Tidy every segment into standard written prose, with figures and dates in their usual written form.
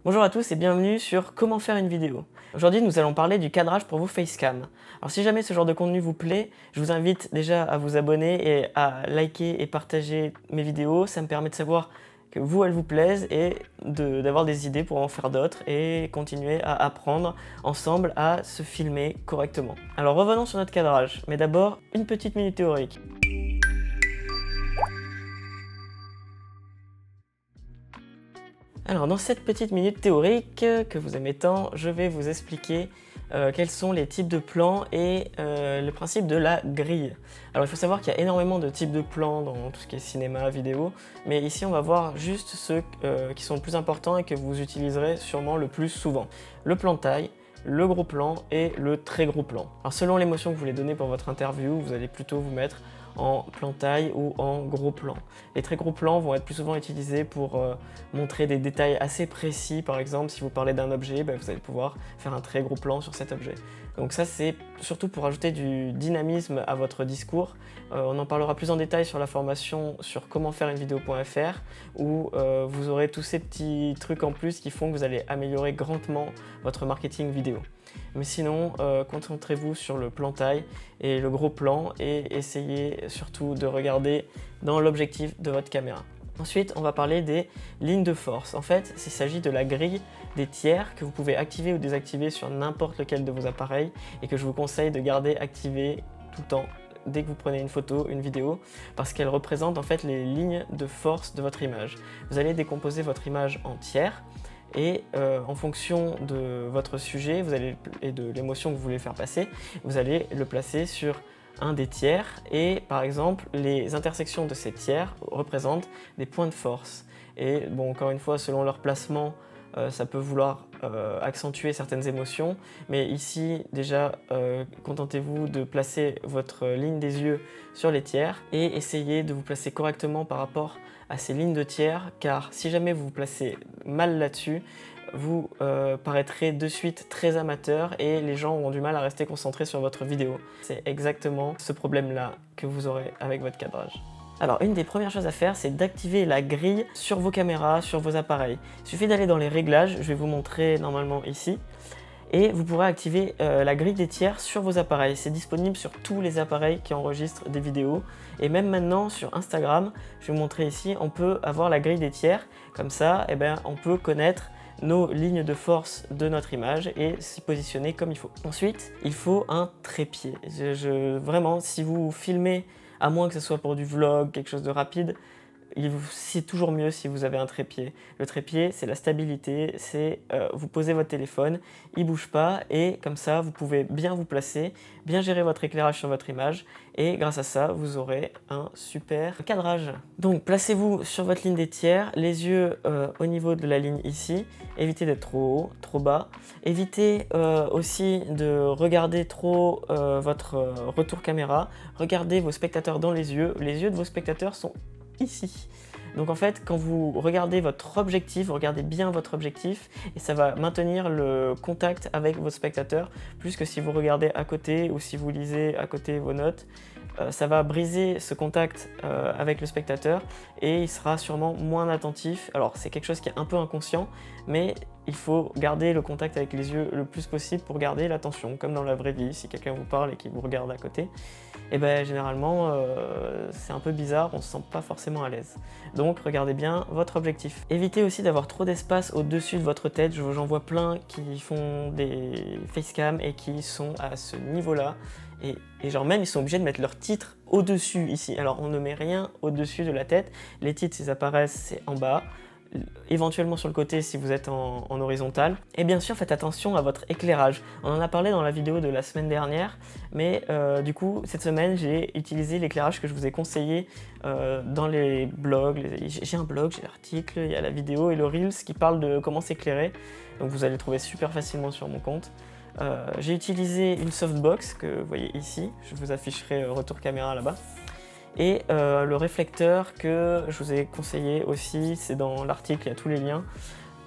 Bonjour à tous et bienvenue sur Comment faire une vidéo. Aujourd'hui nous allons parler du cadrage pour vos facecam. Alors si jamais ce genre de contenu vous plaît, je vous invite déjà à vous abonner et à liker et partager mes vidéos. Ça me permet de savoir que elles vous plaisent et d'avoir des idées pour en faire d'autres et continuer à apprendre ensemble à se filmer correctement. Alors revenons sur notre cadrage, mais d'abord une petite minute théorique. Alors dans cette petite minute théorique que vous aimez tant, je vais vous expliquer quels sont les types de plans et le principe de la grille. Alors il faut savoir qu'il y a énormément de types de plans dans tout ce qui est cinéma, vidéo, mais ici on va voir juste ceux qui sont le plus importants et que vous utiliserez sûrement le plus souvent. Le plan taille, le gros plan et le très gros plan. Alors selon l'émotion que vous voulez donner pour votre interview, vous allez plutôt vous mettre en plan taille ou en gros plan. Les très gros plans vont être plus souvent utilisés pour montrer des détails assez précis. Par exemple, si vous parlez d'un objet, vous allez pouvoir faire un très gros plan sur cet objet. Donc ça, c'est surtout pour ajouter du dynamisme à votre discours. On en parlera plus en détail sur la formation sur comment faire une vidéo.fr où vous aurez tous ces petits trucs en plus qui font que vous allez améliorer grandement votre marketing vidéo. Mais sinon, concentrez-vous sur le plan taille et le gros plan et essayez surtout de regarder dans l'objectif de votre caméra. Ensuite, on va parler des lignes de force. En fait, il s'agit de la grille des tiers que vous pouvez activer ou désactiver sur n'importe lequel de vos appareils et que je vous conseille de garder activé tout le temps dès que vous prenez une photo, une vidéo, parce qu'elle représente en fait les lignes de force de votre image. Vous allez décomposer votre image en tiers et en fonction de votre sujet et de l'émotion que vous voulez faire passer, vous allez le placer sur un des tiers et par exemple les intersections de ces tiers représentent des points de force. Et bon, encore une fois, selon leur placement, ça peut vouloir accentuer certaines émotions, mais ici déjà contentez-vous de placer votre ligne des yeux sur les tiers et essayez de vous placer correctement par rapport à ces lignes de tiers, car si jamais vous vous placez mal là-dessus, vous paraîtrez de suite très amateur et les gens auront du mal à rester concentrés sur votre vidéo. C'est exactement ce problème-là que vous aurez avec votre cadrage. Alors une des premières choses à faire, c'est d'activer la grille sur vos caméras, sur vos appareils. Il suffit d'aller dans les réglages, je vais vous montrer normalement ici, et vous pourrez activer la grille des tiers sur vos appareils. C'est disponible sur tous les appareils qui enregistrent des vidéos, et même maintenant sur Instagram, je vais vous montrer ici, on peut avoir la grille des tiers, comme ça on peut connaître nos lignes de force de notre image et s'y positionner comme il faut. Ensuite, il faut un trépied. Vraiment, si vous filmez, à moins que ce soit pour du vlog, quelque chose de rapide, c'est toujours mieux si vous avez un trépied. Le trépied, c'est la stabilité, c'est vous posez votre téléphone, il ne bouge pas et comme ça, vous pouvez bien vous placer, bien gérer votre éclairage sur votre image et grâce à ça, vous aurez un super cadrage. Donc, placez-vous sur votre ligne des tiers, les yeux au niveau de la ligne ici, évitez d'être trop haut, trop bas. Évitez aussi de regarder trop votre retour caméra, regardez vos spectateurs dans les yeux de vos spectateurs sont ici. Donc en fait, quand vous regardez votre objectif, vous regardez bien votre objectif et ça va maintenir le contact avec vos spectateurs, plus que si vous regardez à côté ou si vous lisez à côté vos notes. Ça va briser ce contact avec le spectateur et il sera sûrement moins attentif. Alors c'est quelque chose qui est un peu inconscient, mais il faut garder le contact avec les yeux le plus possible pour garder l'attention, comme dans la vraie vie, si quelqu'un vous parle et qu'il vous regarde à côté, et généralement c'est un peu bizarre, on ne se sent pas forcément à l'aise. Donc regardez bien votre objectif. Évitez aussi d'avoir trop d'espace au-dessus de votre tête, j'en vois plein qui font des facecam et qui sont à ce niveau-là, et genre même ils sont obligés de mettre leur titre au-dessus ici. Alors on ne met rien au-dessus de la tête, les titres s'ils apparaissent c'est en bas, éventuellement sur le côté si vous êtes en horizontal. Et bien sûr, faites attention à votre éclairage. On en a parlé dans la vidéo de la semaine dernière, mais du coup, cette semaine, j'ai utilisé l'éclairage que je vous ai conseillé dans les blogs. J'ai un blog, j'ai l'article, il y a la vidéo et le Reels qui parle de comment s'éclairer. Donc vous allez le trouver super facilement sur mon compte. J'ai utilisé une softbox que vous voyez ici, je vous afficherai retour caméra là-bas. Et le réflecteur que je vous ai conseillé aussi, c'est dans l'article, il y a tous les liens,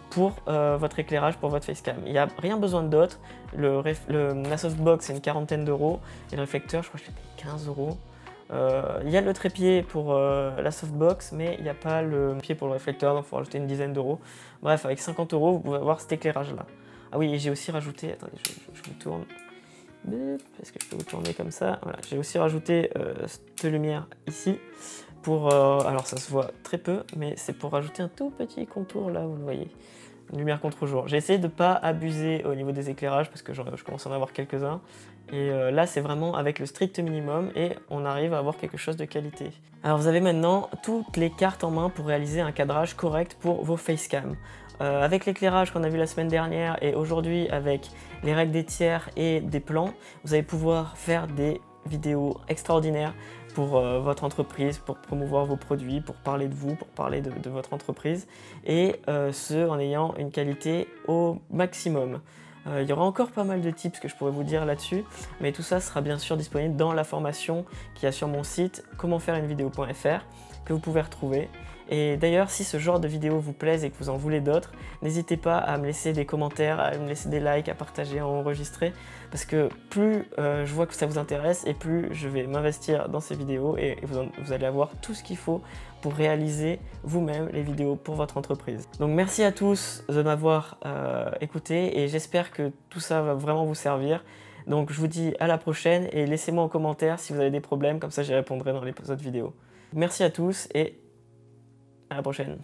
pour votre éclairage, pour votre facecam. Il n'y a rien besoin d'autre, la softbox c'est une quarantaine d'euros, et le réflecteur je crois que je l'ai payé 15 euros. Il y a le trépied pour la softbox, mais il n'y a pas le pied pour le réflecteur, donc il faut rajouter une dizaine d'euros. Bref, avec 50 euros, vous pouvez avoir cet éclairage-là. Ah oui, et j'ai aussi rajouté... Attendez, je vous tourne. Est-ce que je peux vous tourner comme ça? Voilà, j'ai aussi rajouté cette lumière ici. Pour, alors ça se voit très peu, mais c'est pour rajouter un tout petit contour là, vous le voyez. Une lumière contre-jour. J'ai essayé de ne pas abuser au niveau des éclairages parce que je commence à en avoir quelques-uns. Et là, c'est vraiment avec le strict minimum et on arrive à avoir quelque chose de qualité. Alors vous avez maintenant toutes les cartes en main pour réaliser un cadrage correct pour vos facecam. Avec l'éclairage qu'on a vu la semaine dernière et aujourd'hui avec les règles des tiers et des plans, vous allez pouvoir faire des vidéos extraordinaires pour votre entreprise, pour promouvoir vos produits, pour parler de vous, pour parler de votre entreprise, et ce en ayant une qualité au maximum. Il y aura encore pas mal de tips que je pourrais vous dire là-dessus, mais tout ça sera bien sûr disponible dans la formation qu'il y a sur mon site commentfaireUnevideo.fr que vous pouvez retrouver. Et d'ailleurs, si ce genre de vidéo vous plaise et que vous en voulez d'autres, n'hésitez pas à me laisser des commentaires, à me laisser des likes, à partager, à enregistrer, parce que plus je vois que ça vous intéresse et plus je vais m'investir dans ces vidéos et vous allez avoir tout ce qu'il faut pour réaliser vous-même les vidéos pour votre entreprise. Donc merci à tous de m'avoir écouté et j'espère que tout ça va vraiment vous servir. Donc je vous dis à la prochaine et laissez-moi en commentaire si vous avez des problèmes, comme ça j'y répondrai dans les autres vidéos. Merci à tous et à la prochaine.